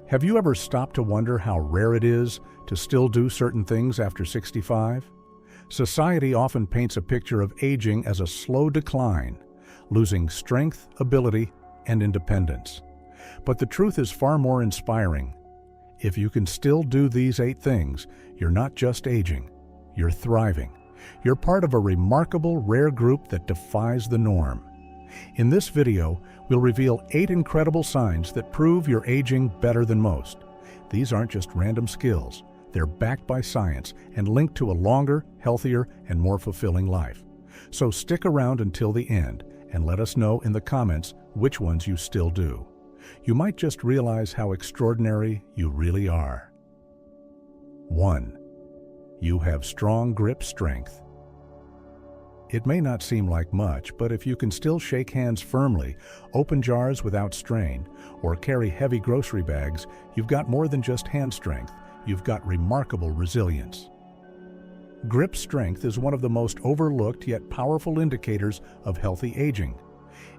Have you ever stopped to wonder how rare it is to still do certain things after 65? Society often paints a picture of aging as a slow decline, losing strength, ability, and independence. But the truth is far more inspiring. If you can still do these 8 things, you're not just aging, you're thriving. You're part of a remarkable, rare group that defies the norm. In this video, we'll reveal 8 incredible signs that prove you're aging better than most. These aren't just random skills. They're backed by science and linked to a longer, healthier, and more fulfilling life. So stick around until the end and let us know in the comments which ones you still do. You might just realize how extraordinary you really are. 1. You have strong grip strength. It may not seem like much, but if you can still shake hands firmly, open jars without strain, or carry heavy grocery bags, you've got more than just hand strength. You've got remarkable resilience. Grip strength is one of the most overlooked yet powerful indicators of healthy aging.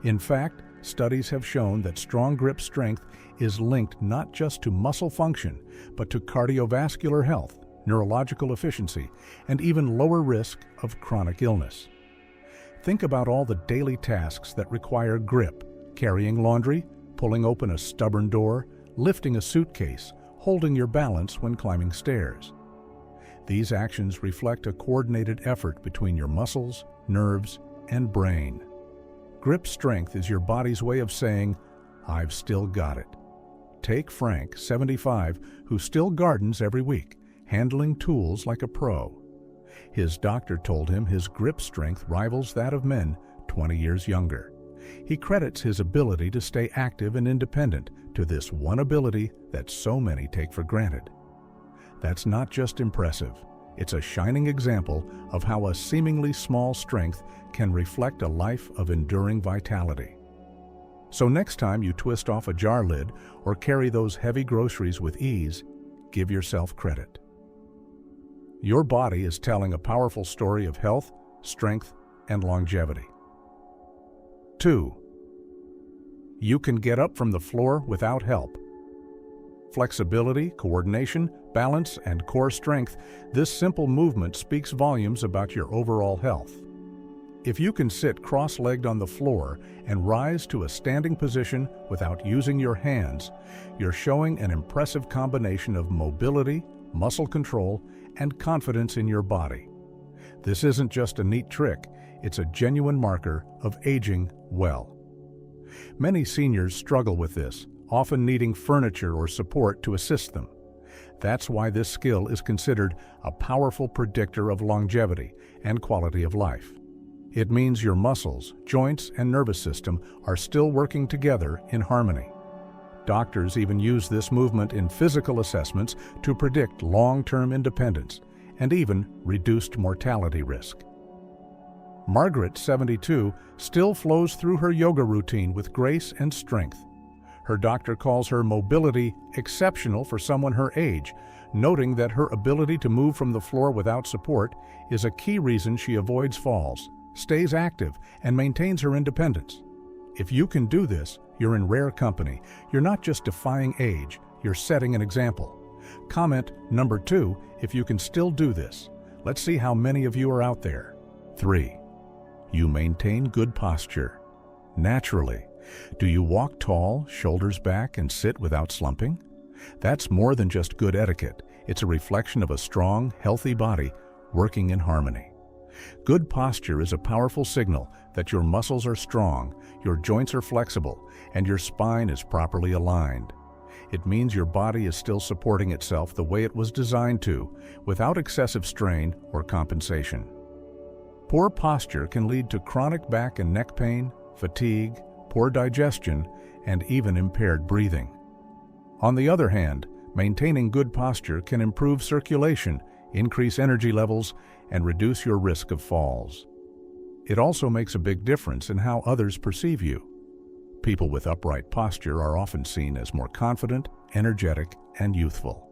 In fact, studies have shown that strong grip strength is linked not just to muscle function, but to cardiovascular health, neurological efficiency, and even lower risk of chronic illness. Think about all the daily tasks that require grip: carrying laundry, pulling open a stubborn door, lifting a suitcase, holding your balance when climbing stairs. These actions reflect a coordinated effort between your muscles, nerves, and brain. Grip strength is your body's way of saying, "I've still got it." Take Frank, 75, who still gardens every week, handling tools like a pro. His doctor told him his grip strength rivals that of men 20 years younger. He credits his ability to stay active and independent to this one ability that so many take for granted. That's not just impressive, it's a shining example of how a seemingly small strength can reflect a life of enduring vitality. So next time you twist off a jar lid or carry those heavy groceries with ease, give yourself credit. Your body is telling a powerful story of health, strength, and longevity. 2. You can get up from the floor without help. Flexibility, coordination, balance, and core strength, this simple movement speaks volumes about your overall health. If you can sit cross-legged on the floor and rise to a standing position without using your hands, you're showing an impressive combination of mobility, muscle control, and confidence in your body. This isn't just a neat trick, it's a genuine marker of aging well. Many seniors struggle with this, often needing furniture or support to assist them. That's why this skill is considered a powerful predictor of longevity and quality of life. It means your muscles, joints, and nervous system are still working together in harmony. Doctors even use this movement in physical assessments to predict long-term independence and even reduced mortality risk. Margaret, 72, still flows through her yoga routine with grace and strength. Her doctor calls her mobility exceptional for someone her age, noting that her ability to move from the floor without support is a key reason she avoids falls, stays active, and maintains her independence. If you can do this, you're in rare company. You're not just defying age, you're setting an example. Comment number 2 if you can still do this. Let's see how many of you are out there. 3. You maintain good posture. Naturally. Do you walk tall, shoulders back, and sit without slumping? That's more than just good etiquette. It's a reflection of a strong, healthy body working in harmony. Good posture is a powerful signal that your muscles are strong, your joints are flexible, and your spine is properly aligned. It means your body is still supporting itself the way it was designed to, without excessive strain or compensation. Poor posture can lead to chronic back and neck pain, fatigue, poor digestion, and even impaired breathing. On the other hand, maintaining good posture can improve circulation, increase energy levels, and reduce your risk of falls. It also makes a big difference in how others perceive you. People with upright posture are often seen as more confident, energetic, and youthful.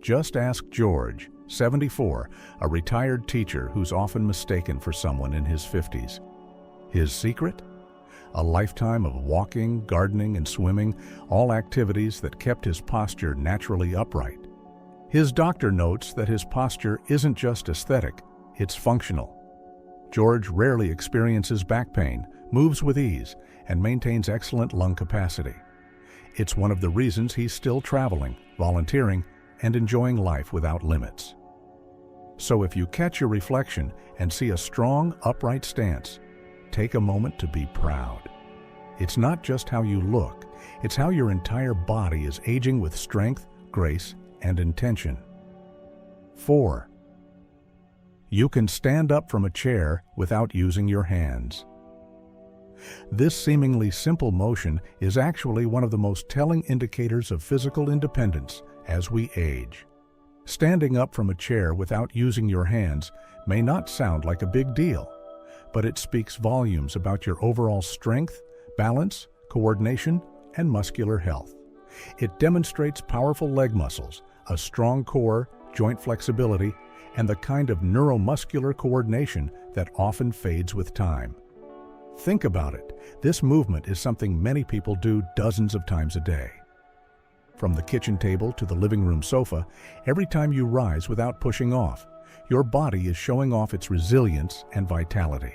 Just ask George, 74, a retired teacher who's often mistaken for someone in his 50s. His secret? a lifetime of walking, gardening, and swimming, all activities that kept his posture naturally upright. His doctor notes that his posture isn't just aesthetic, it's functional. George rarely experiences back pain, moves with ease, and maintains excellent lung capacity. It's one of the reasons he's still traveling, volunteering, and enjoying life without limits. So if you catch your reflection and see a strong, upright stance, take a moment to be proud. It's not just how you look, it's how your entire body is aging with strength, grace, and intention. 4. You can stand up from a chair without using your hands. This seemingly simple motion is actually one of the most telling indicators of physical independence as we age. Standing up from a chair without using your hands may not sound like a big deal, but it speaks volumes about your overall strength, balance, coordination, and muscular health. It demonstrates powerful leg muscles, a strong core, joint flexibility, and the kind of neuromuscular coordination that often fades with time. Think about it. This movement is something many people do dozens of times a day. From the kitchen table to the living room sofa, every time you rise without pushing off, your body is showing off its resilience and vitality.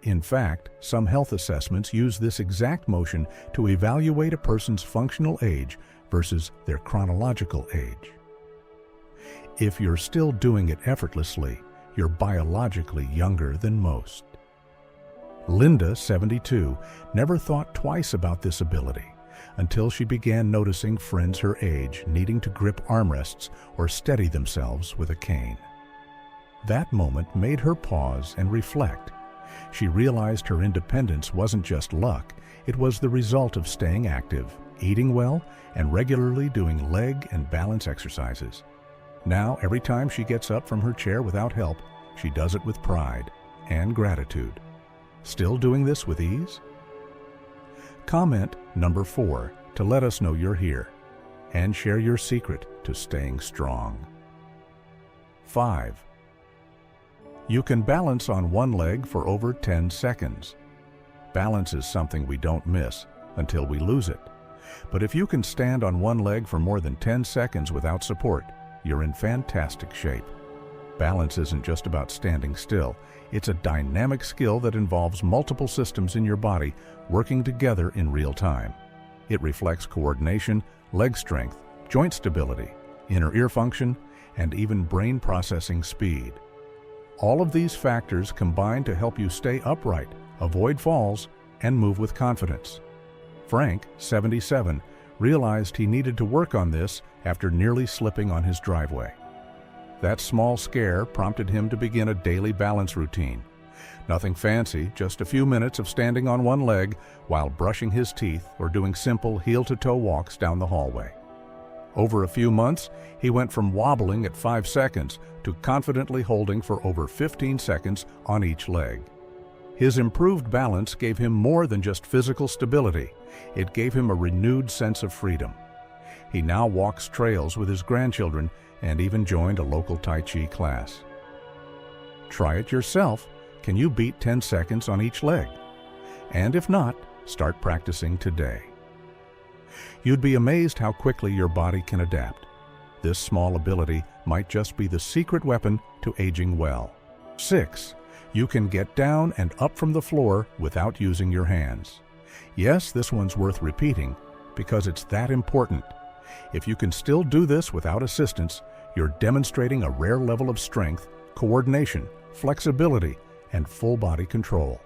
In fact, some health assessments use this exact motion to evaluate a person's functional age versus their chronological age. If you're still doing it effortlessly, you're biologically younger than most. Linda, 72, never thought twice about this ability until she began noticing friends her age needing to grip armrests or steady themselves with a cane. That moment made her pause and reflect. She realized her independence wasn't just luck, it was the result of staying active, eating well, and regularly doing leg and balance exercises. Now, every time she gets up from her chair without help, she does it with pride and gratitude. Still doing this with ease? Comment number 4 to let us know you're here, and share your secret to staying strong. 5. You can balance on one leg for over 10 seconds. Balance is something we don't miss until we lose it. But if you can stand on one leg for more than 10 seconds without support, you're in fantastic shape. Balance isn't just about standing still. It's a dynamic skill that involves multiple systems in your body working together in real time. It reflects coordination, leg strength, joint stability, inner ear function, and even brain processing speed. All of these factors combine to help you stay upright, avoid falls, and move with confidence. Frank, 77, realized he needed to work on this after nearly slipping on his driveway. That small scare prompted him to begin a daily balance routine. Nothing fancy, just a few minutes of standing on one leg while brushing his teeth or doing simple heel-to-toe walks down the hallway. Over a few months, he went from wobbling at 5 seconds to confidently holding for over 15 seconds on each leg. His improved balance gave him more than just physical stability. It gave him a renewed sense of freedom. He now walks trails with his grandchildren and even joined a local Tai Chi class. Try it yourself. Can you beat 10 seconds on each leg? And if not, start practicing today. You'd be amazed how quickly your body can adapt. This small ability might just be the secret weapon to aging well. 6. You can get down and up from the floor without using your hands. Yes, this one's worth repeating because it's that important. If you can still do this without assistance, you're demonstrating a rare level of strength, coordination, flexibility, and full body control.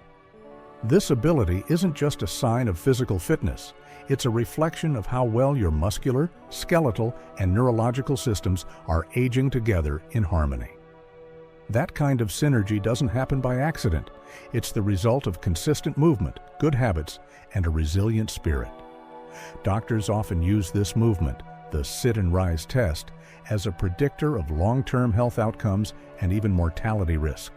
This ability isn't just a sign of physical fitness. It's a reflection of how well your muscular, skeletal, and neurological systems are aging together in harmony. That kind of synergy doesn't happen by accident. It's the result of consistent movement, good habits, and a resilient spirit. Doctors often use this movement, the sit and rise test, as a predictor of long-term health outcomes and even mortality risk.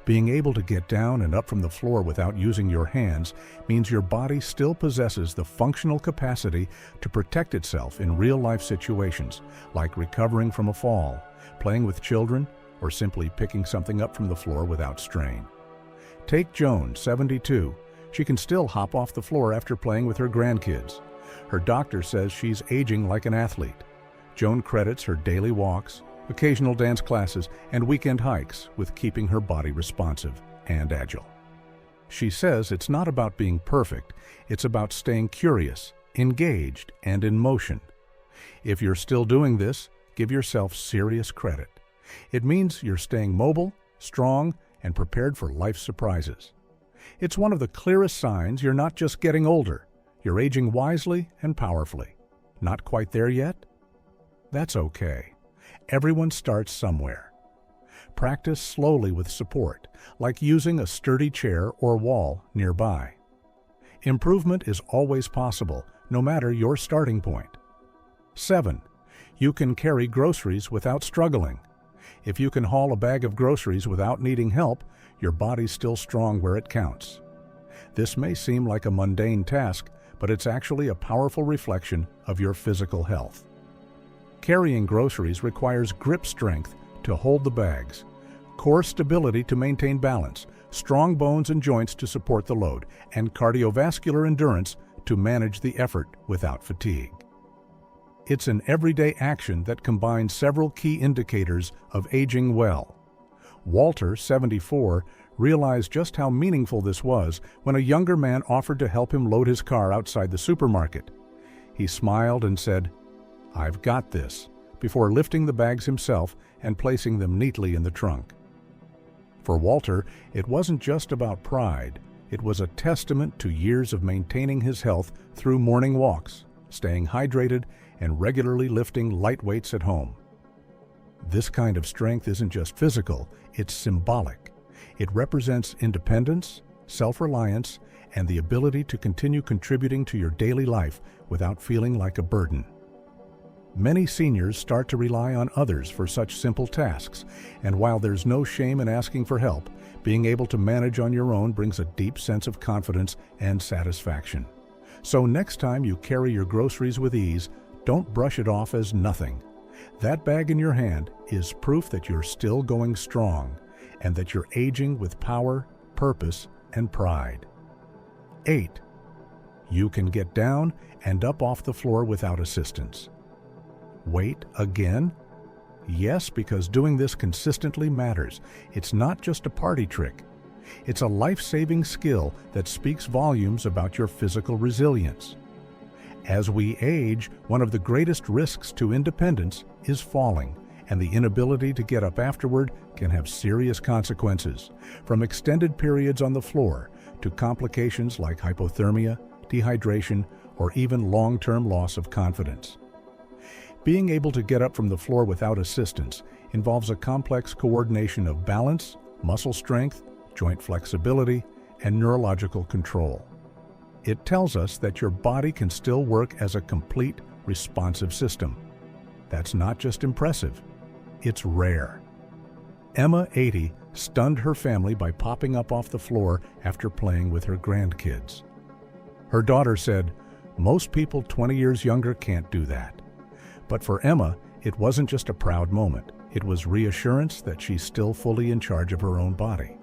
Being able to get down and up from the floor without using your hands means your body still possesses the functional capacity to protect itself in real-life situations, like recovering from a fall, playing with children, or simply picking something up from the floor without strain. Take Joan, 72. She can still hop off the floor after playing with her grandkids. Her doctor says she's aging like an athlete. Joan credits her daily walks, occasional dance classes, and weekend hikes with keeping her body responsive and agile. She says it's not about being perfect, it's about staying curious, engaged, and in motion. If you're still doing this, give yourself serious credit. It means you're staying mobile, strong, and prepared for life's surprises. It's one of the clearest signs you're not just getting older, you're aging wisely and powerfully. Not quite there yet? That's okay. Everyone starts somewhere. Practice slowly with support, like using a sturdy chair or wall nearby. Improvement is always possible, no matter your starting point. 7. You can carry groceries without struggling. If you can haul a bag of groceries without needing help, your body's still strong where it counts. This may seem like a mundane task, but it's actually a powerful reflection of your physical health. Carrying groceries requires grip strength to hold the bags, core stability to maintain balance, strong bones and joints to support the load, and cardiovascular endurance to manage the effort without fatigue. It's an everyday action that combines several key indicators of aging well. Walter, 74, realized just how meaningful this was when a younger man offered to help him load his car outside the supermarket. He smiled and said, "I've got this," before lifting the bags himself and placing them neatly in the trunk. For Walter, it wasn't just about pride. It was a testament to years of maintaining his health through morning walks, staying hydrated, and regularly lifting light weights at home. This kind of strength isn't just physical, it's symbolic. It represents independence, self-reliance, and the ability to continue contributing to your daily life without feeling like a burden. Many seniors start to rely on others for such simple tasks, and while there's no shame in asking for help, being able to manage on your own brings a deep sense of confidence and satisfaction. So next time you carry your groceries with ease, don't brush it off as nothing. That bag in your hand is proof that you're still going strong and that you're aging with power, purpose, and pride. 8. You can get down and up off the floor without assistance. Wait again? Yes, because doing this consistently matters. It's not just a party trick. It's a life-saving skill that speaks volumes about your physical resilience. As we age, one of the greatest risks to independence is falling, and the inability to get up afterward can have serious consequences, from extended periods on the floor to complications like hypothermia, dehydration, or even long-term loss of confidence. Being able to get up from the floor without assistance involves a complex coordination of balance, muscle strength, joint flexibility, and neurological control. It tells us that your body can still work as a complete, responsive system. That's not just impressive, it's rare. Emma, 80, stunned her family by popping up off the floor after playing with her grandkids. Her daughter said, "Most people 20 years younger can't do that." But for Emma, it wasn't just a proud moment. It was reassurance that she's still fully in charge of her own body.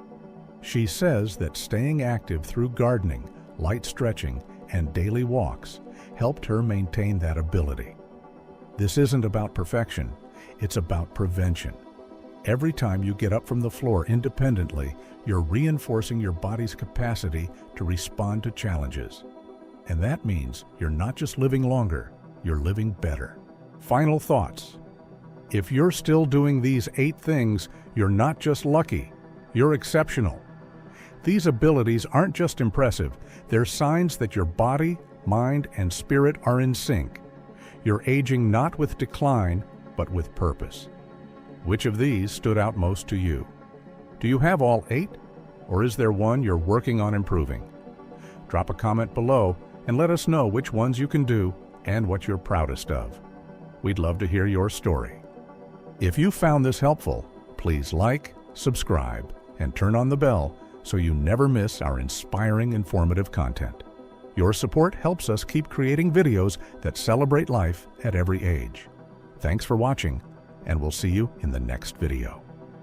She says that staying active through gardening, light stretching, and daily walks helped her maintain that ability. This isn't about perfection, it's about prevention. Every time you get up from the floor independently, you're reinforcing your body's capacity to respond to challenges. And that means you're not just living longer, you're living better. Final thoughts. If you're still doing these 8 things, you're not just lucky, you're exceptional. These abilities aren't just impressive, they're signs that your body, mind, and spirit are in sync. You're aging not with decline, but with purpose. Which of these stood out most to you? Do you have all 8? Or is there one you're working on improving? Drop a comment below and let us know which ones you can do and what you're proudest of. We'd love to hear your story. If you found this helpful, please like, subscribe, and turn on the bell so you never miss our inspiring, informative content. Your support helps us keep creating videos that celebrate life at every age. Thanks for watching, and we'll see you in the next video.